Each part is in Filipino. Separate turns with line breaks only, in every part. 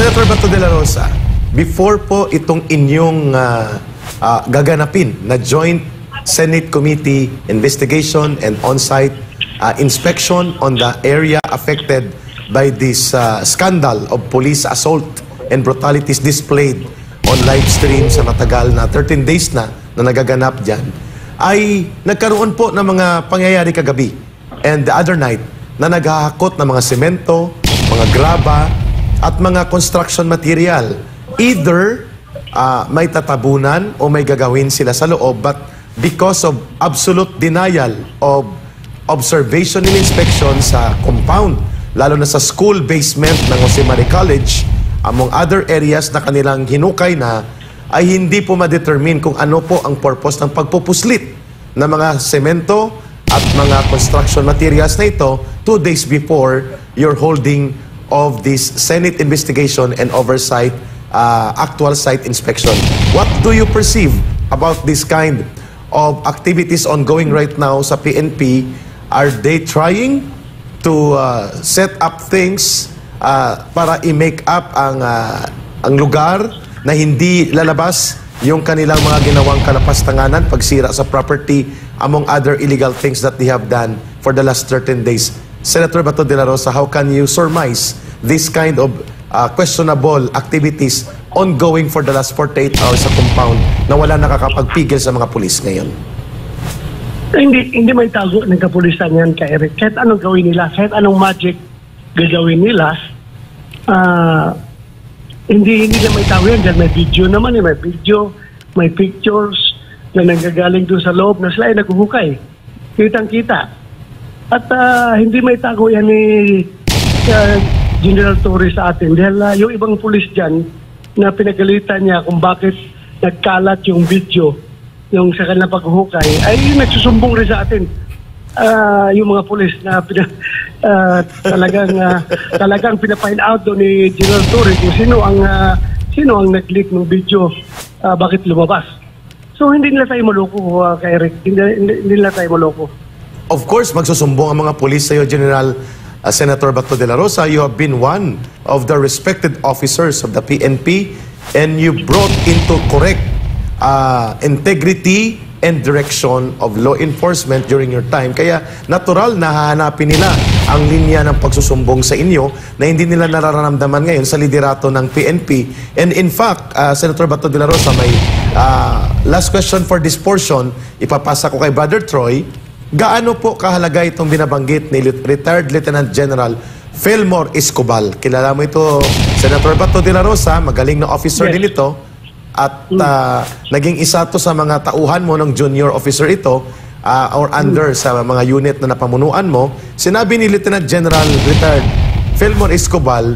Senator Bato de la Rosa, before po itong inyong gaganapin na Joint Senate Committee investigation and on-site inspection on the area affected by this scandal of police assault and brutalities displayed on live stream sa matagal na 13 days na nagaganap dyan, ay nagkaroon po ng mga pangyayari kagabi and the other night na naghahakot ng mga semento, mga graba, at mga construction material. Either may tatabunan o may gagawin sila sa loob, but because of absolute denial of observation and inspection sa compound, lalo na sa school basement ng Jose Maria College, among other areas na kanilang hinukay na, ay hindi po ma-determine kung ano po ang purpose ng pagpupuslit ng mga semento at mga construction materials na ito 2 days before your holding of this Senate investigation and oversight actual site inspection. What do you perceive about this kind of activities ongoing right now sa PNP? Are they trying to set up things para i-make up ang lugar na hindi lalabas yung kanilang mga ginawang kalapastanganan, pagsira sa property, among other illegal things that they have done for the last 13 days? Senator Bato de la Rosa, how can you surmise this kind of questionable activities ongoing for the last 48 hours sa compound na wala nakakapagpigil sa mga pulis ngayon?
Hindi may tago ng kapulisan yan, ka Eric. Kahit anong gawin nila, kahit anong magic gagawin nila, hindi na may tago yan. Dahil may video naman, may video, may pictures na nanggagaling doon sa loob na sila ay naghuhukay. Kitang-kita. At hindi may tago yan ni General Torres sa atin. Dahil yung ibang pulis dyan na pinagalitan niya kung bakit nagkalat yung video yung sa kanilang paghuhukay, ay nagsusumbong rin sa atin. Yung mga pulis na talagang pinafind out doon ni General Torres kung sino ang nag-leak ng video, bakit lumabas. So hindi nila tayo maloko, kay Eric. Hindi nila tayo maloko.
Of course, magsusumbong ang mga pulis sa iyo, General Senator Bato de la Rosa. You have been one of the respected officers of the PNP and you brought into correct integrity and direction of law enforcement during your time. Kaya natural na hahanapin nila ang linya ng pagsusumbong sa inyo na hindi nila nararamdaman ngayon sa liderato ng PNP. And in fact, Senator Bato de la Rosa, may last question for this portion, ipapasa ko kay Brother Troy. Gaano po kahalaga itong binabanggit ni retired Lieutenant General Fillmore Escobal? Kilala mo ito, Senator Bato de la Rosa, magaling na officer din ito. At naging isa to sa mga tauhan mo ng junior officer ito or under sa mga unit na napamunuan mo. Sinabi ni Lieutenant General retired Fillmore Escobal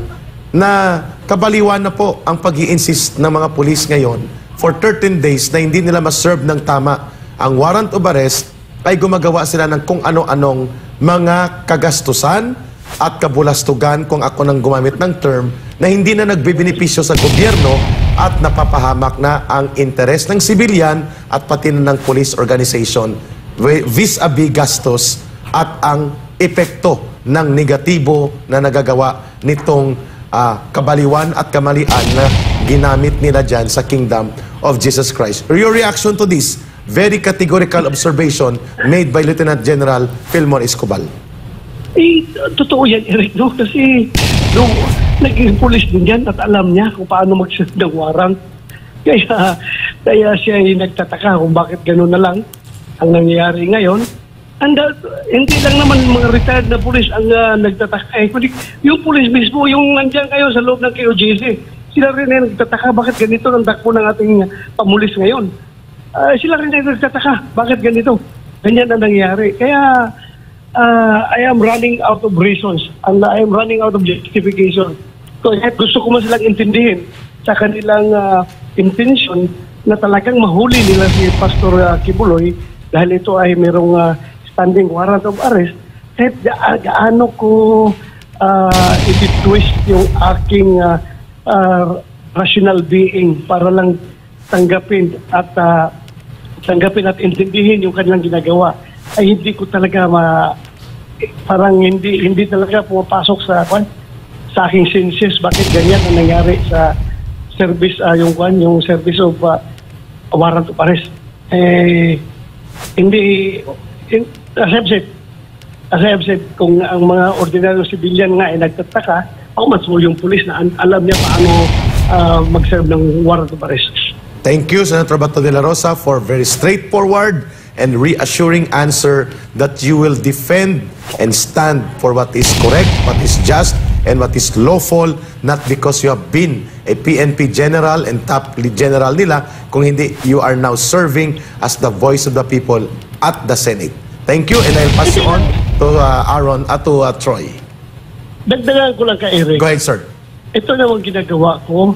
na kabaliwan na po ang pag-i-insist ng mga pulis ngayon for 13 days na hindi nila ma-serve ng tama ang warrant of arrest, ay gumagawa sila ng kung ano-anong mga kagastusan at kabulastugan, kung ako nang gumamit ng term, na hindi na nagbibenepisyo sa gobyerno at napapahamak na ang interes ng sibilyan at pati ng police organization vis-a-vis gastos at ang epekto ng negatibo na nagagawa nitong kabaliwan at kamalian na ginamit nila dyan sa kingdom of Jesus Christ. Your reaction to this very categorical observation made by Lieutenant General Fillmore Escobal?
Totoo yan, Eric, no? Kasi naging pulis din yan at alam niya kung paano mag-set ng warrant. Kaya siya ay nagtataka kung bakit gano'n na lang ang nangyayari ngayon. And hindi lang naman mga retired na pulis ang nagtataka. Kundi yung pulis mismo, yung nandiyan kayo sa loob ng KOJC, sila rin ay nagtataka bakit ganito ang takbo ng ating pamulis ngayon. Sila rin ay nagtataka bakit ganito. Ganyan ang nangyayari. Kaya I am running out of reasons and I am running out of justification. So, gusto ko man silang intindihin sa kanilang intention na talagang mahuli nila si Pastor Kibuloy dahil ito ay mayroong standing warrant of arrest. Kahit gaano ko i-twist yung aking rational being para lang tanggapin at intindihin yung kanilang ginagawa, ay hindi ko talaga parang hindi talaga pumapasok sa aking senses bakit ganyan ang nangyari sa service, yung service of warrant of arrest. Hindi, as I've said, kung ang mga ordinaryong civilian nga ay nagtataka, how much more yung police na alam niya paano mag-serve ng warrant of arrest.
Thank you, Senator Bato de la Rosa, for very straightforward and reassuring answer that you will defend and stand for what is correct, what is just, and what is lawful, not because you have been a PNP general and top general nila, kung hindi, you are now serving as the voice of the people at the Senate. Thank you, and I'll pass you on to Troy.
Dagdagan ko lang kay Eric.
Go ahead, sir.
Ito namang ginagawa ko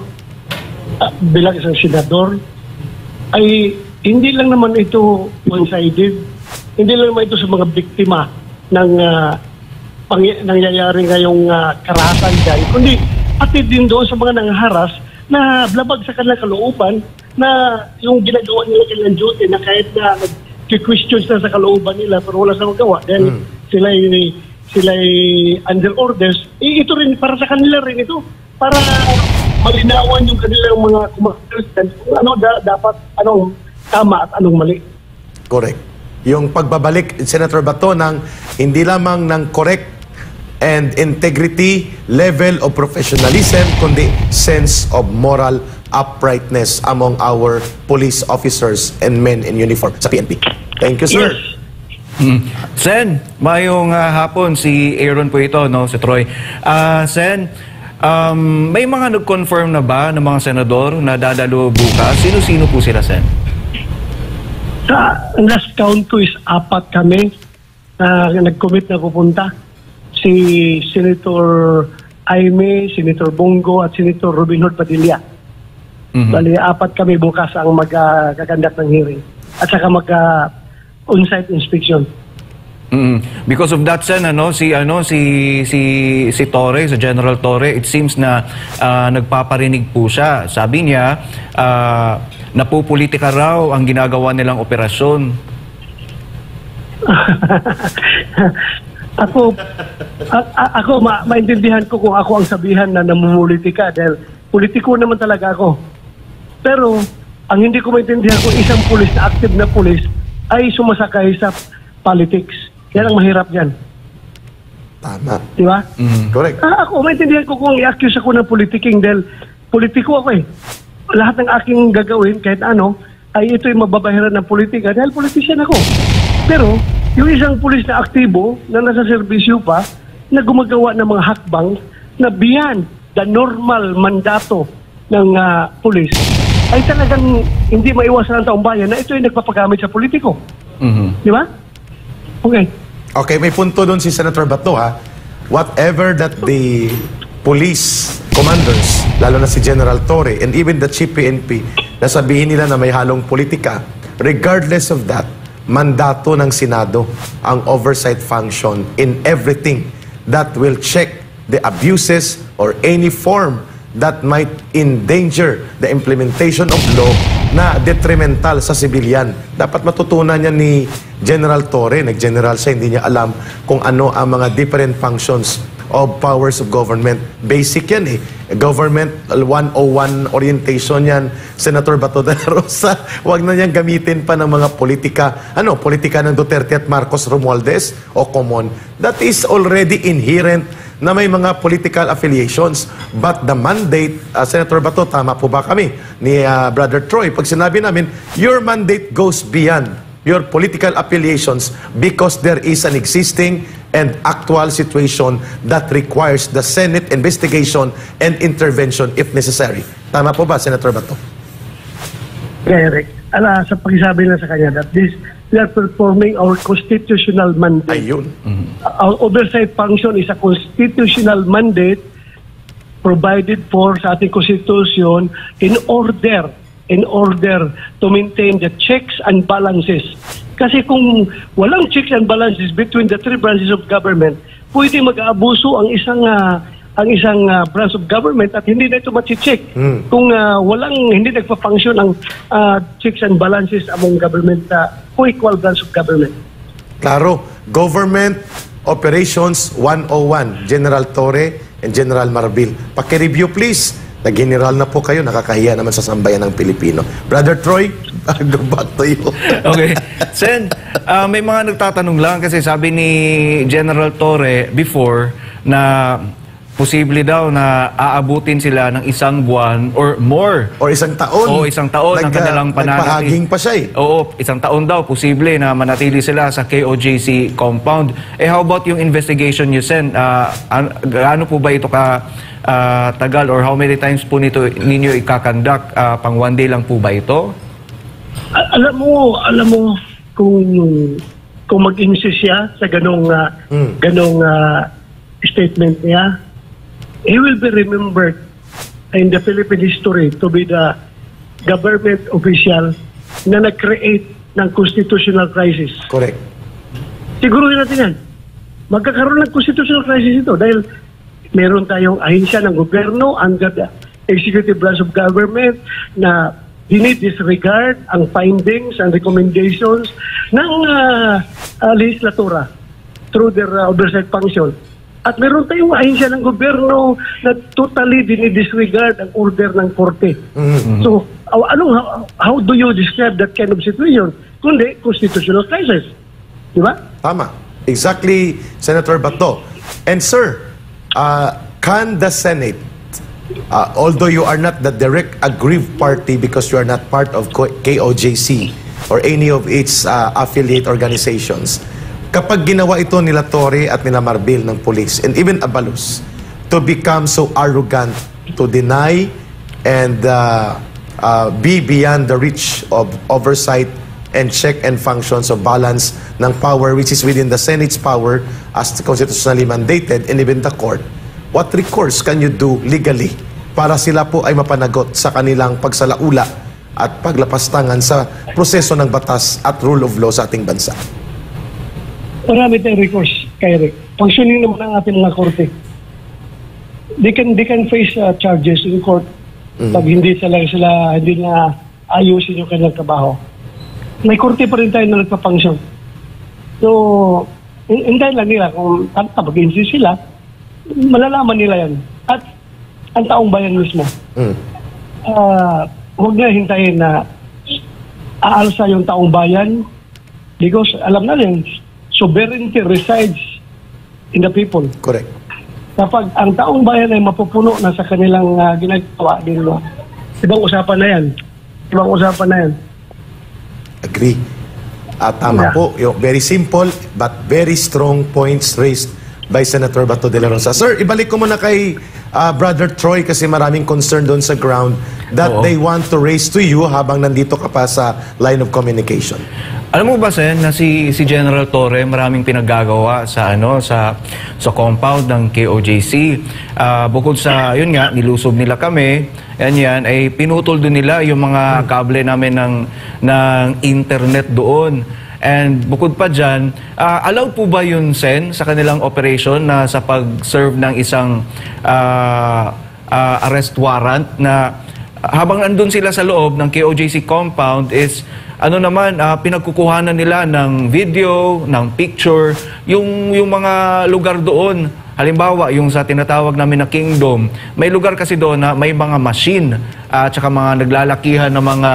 bilang isang senador ay hindi lang naman ito one-sided. Hindi lang naman ito sa mga biktima ng nangyayari ngayong karahasan dyan. Kundi pati din doon sa mga nangharas na blabag sa kanilang kalooban na yung ginagawa nila kanilang duty na kahit na nag-questions na sa kalooban nila pero wala sa magawa. Then sila'y under orders. Ito rin, para sa kanila rin ito. Para malinawan yung kanilang mga kumakristian kung ano dapat, anong tama at anong mali.
Correct. Yung pagbabalik, Senator Bato, ng hindi lamang ng correct and integrity level of professionalism, kundi sense of moral uprightness among our police officers and men in uniform sa PNP. Thank you, sir.
Yes.
Sen, mayong hapon, si Aaron po ito, no, si Troy. Sen, may mga nag-confirm na ba ng mga senador na dadalo bukas? Sino-sino po sila, Sen?
Sa last count ko is 4 kami na nag-commit na pupunta. Si Senator Jaime, Senator Bongo at Senator Robin Hood Padilla. Bali, 4 kami bukas ang mag-kagandak ng hearing. At saka on-site inspection.
Because of that, Sen, si Torre, si General Torre, it seems na nagpaparinig po siya. Sabi niya, napupolitika raw ang ginagawa nilang operasyon.
Ako maintindihan ko kung ako ang sabihan na namumulitika dahil politiko naman talaga ako. Pero ang hindi ko maintindihan kung isang pulis na active na pulis ay sumasakay sa politics. Yan ang mahirap dyan.
Tama.
Di ba?
Correct.
Ako, maintindihan ko kung i-accuse ako ng politiking dahil politiko ako eh. Lahat ng aking gagawin, kahit ano, ay ito'y mababahiran ng politika dahil politician ako. Pero, yung isang pulis na aktibo, na nasa serbisyo pa, na gumagawa ng mga hakbang na beyond the normal mandato ng pulis, ay talagang hindi maiwasan ng taong bayan na ito ay nagpapagamit sa politiko. Di ba? Okay.
Okay, may punto doon si Senator Bato, ha. Whatever that the police commanders, lalo na si General Torre, and even the Chief PNP, nasabihin nila na may halong politika, regardless of that, mandato ng Senado ang oversight function in everything that will check the abuses or any form that might endanger the implementation of law na detrimental sa civilian. Dapat matutunan niya ni General Torre, nag-general siya, hindi niya alam kung ano ang mga different functions of powers of government. Basic yan eh. Government 101 orientation yan. Senator Bato de la Rosa, wag na niyang gamitin pa ng mga politika. Politika ng Duterte at Marcos Romualdez o common. That is already inherent na may mga political affiliations. But the mandate, Senator Bato, tama po ba kami ni Brother Troy? Pag sinabi namin, your mandate goes beyond your political affiliations because there is an existing and actual situation that requires the Senate investigation and intervention if necessary. Tama po ba, Senator Bato?
Correct. Sa pagsasabi na sa kanya that we are performing our constitutional mandate.
Ayun.
Our oversight function is a constitutional mandate provided for sa ating Constitution in order to maintain the checks and balances. Kasi kung walang checks and balances between the three branches of government, pwede mag-aabuso ang isang branch of government at hindi na ito ma-check. Kung hindi nagpa-function ang checks and balances among government, co-equal branch of government.
Klaro, Government Operations 101, General Torre, and General Marbil. Paki-review please. Nag-general na po kayo, nakakahiya naman sa sambayan ng Pilipino. Brother Troy, go back to you.
Okay. Sen, may mga nagtatanong lang kasi sabi ni General Torre before na posible daw na aabutin sila ng 1 buwan or more.
Or 1 taon.
Oo, 1 taon ang kanilang pananatili.
Nagpahaging pa siya eh.
Oo, 1 taon daw, posible na manatili sila sa KOJC compound. How about yung investigation you send? Gaano po ba ito tagal or how many times po ninyo ikakandak? Pang 1 day lang po ba ito?
Alam mo kung mag-insist siya sa ganong statement niya, he will be remembered in the Philippine history to be the government official na nag-create ng constitutional crisis.
Correct.
Siguruhin natin yan. Magkakaroon ng constitutional crisis ito dahil meron tayong ahensya ng gobyerno under the executive branch of government na dinidisregard ang findings and recommendations ng legislatura through their oversight function. At meron tayong ahensya ng gobyerno na totally dinidisregard ang order ng korte. So, how do you describe that kind of situation? Kundi, constitutional crisis. Di ba?
Tama. Exactly, Senator Bato. And sir, can the Senate, although you are not the direct aggrieved party because you are not part of KOJC or any of its affiliate organizations, kapag ginawa ito nila Torre at nila Marbil ng police and even Abalos to become so arrogant to deny and be beyond the reach of oversight and check and functions of balance ng power which is within the Senate's power as constitutionally mandated and even the court, what recourse can you do legally para sila po ay mapanagot sa kanilang pagsalaula at paglapastangan sa proseso ng batas at rule of law sa ating bansa?
Marami tayong recourse, Kyrie. Functioning naman ang ating mga korte. They can face charges in court pag hindi na ayusin yung kanilang trabaho. May korte pa rin tayo na nagpa-function. So, hintayin lang nila kung mag-insist sila, malalaman nila yan. At ang taong bayan mismo. Huwag na hintayin na aalsa yung taong bayan because alam na rin, sovereignty resides in the people.
Correct.
Kapag ang taong bayan ay mapupuno na sa kanilang ginagawa, ibang usapan na yan. Ibang usapan na yan.
Agree. Tama po. Yung very simple but very strong points raised by Senator Bato de la Rosa. Sir, ibalik ko muna kay Brother Troy kasi maraming concern doon sa ground that they want to raise to you habang nandito ka pa sa line of communication.
Alam mo ba, Sen, na si General Torre maraming pinaggagawa sa compound ng KOJC. Bukod sa, yun nga, nilusob nila kami, yan, ay pinutol doon nila yung mga kable namin ng internet doon. And bukod pa dyan, allowed po ba yun, Sen, sa kanilang operation na sa pag-serve ng isang arrest warrant na habang andun sila sa loob ng KOJC compound is pinagkukuhanan nila ng video, ng picture, yung mga lugar doon. Halimbawa, yung sa tinatawag namin na Kingdom, may lugar kasi doon na may mga machine at saka mga naglalakihan ng mga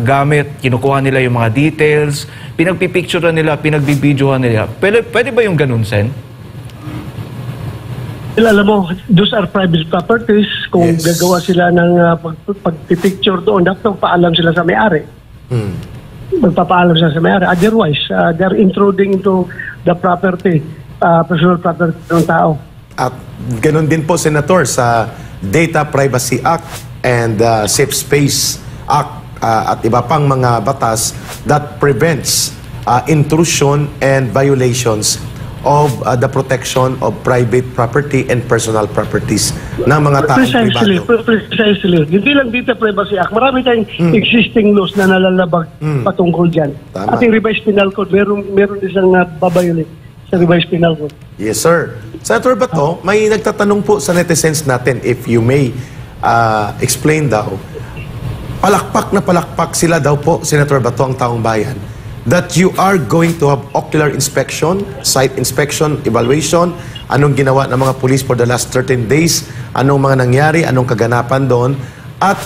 gamit, kinukuha nila yung mga details, pinagpipicturean nila, pinagbibidyohan nila. Pwede ba yung ganun, Sen?
Alam mo, those are private properties. Kung gagawa sila ng pagpipicture doon, dapat paalam sila sa may-ari. Magpapaalam sila sa may-ari. Otherwise, they're intruding into the property, personal property ng tao.
At ganun din po, Senator, sa Data Privacy Act and Safe Space Act at iba pang mga batas that prevents intrusion and violations of the protection of private property and personal properties ng mga taong pribado.
Precisely. Hindi lang Data Privacy Act. Marami tayong existing laws na nalalabag patungkol dyan.
Tama.
Ating revised penal code, meron isang babayolate sa revised penal code.
Yes, sir. Senator Bato, may nagtatanong po sa netizens natin, if you may explain daw, palakpak na palakpak sila daw po, Senator Bato, ang taong bayan, that you are going to have ocular inspection, site inspection, evaluation, anong ginawa ng mga police for the last 13 days, anong mga nangyari, anong kaganapan doon, at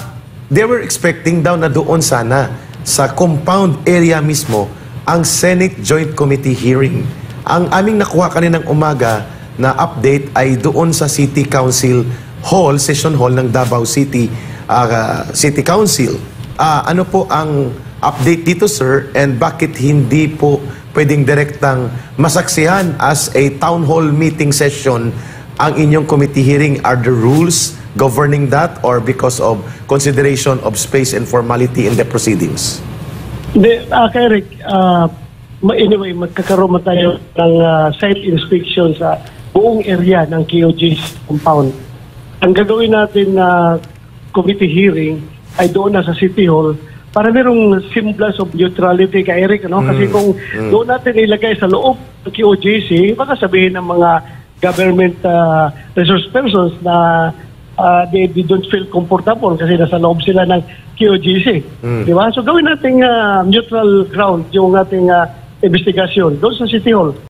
they were expecting daw na doon sana sa compound area mismo ang Senate Joint Committee hearing. Ang aming nakuha kaninang umaga na update ay doon sa City Council Hall, Session Hall ng Davao City City Council. Ano po ang update dito, sir, and bakit hindi po pwedeng direktang masaksihan as a town hall meeting session ang inyong committee hearing? Are the rules governing that or because of consideration of space and formality in the proceedings?
Hindi, kay Rick, anyway, magkakaroon tayo ng site inspection sa buong area ng KOJ's compound. Ang gagawin natin na committee hearing ay doon na sa City Hall para merong semblance of neutrality kay Eric, no? Kasi kung doon natin ilagay sa loob ng QJC, baka sabihin ng mga government resource persons na they don't feel comfortable kasi nasa loob sila ng QJC. Di ba? So gawin nating neutral ground yung ating investigasyon doon sa City Hall.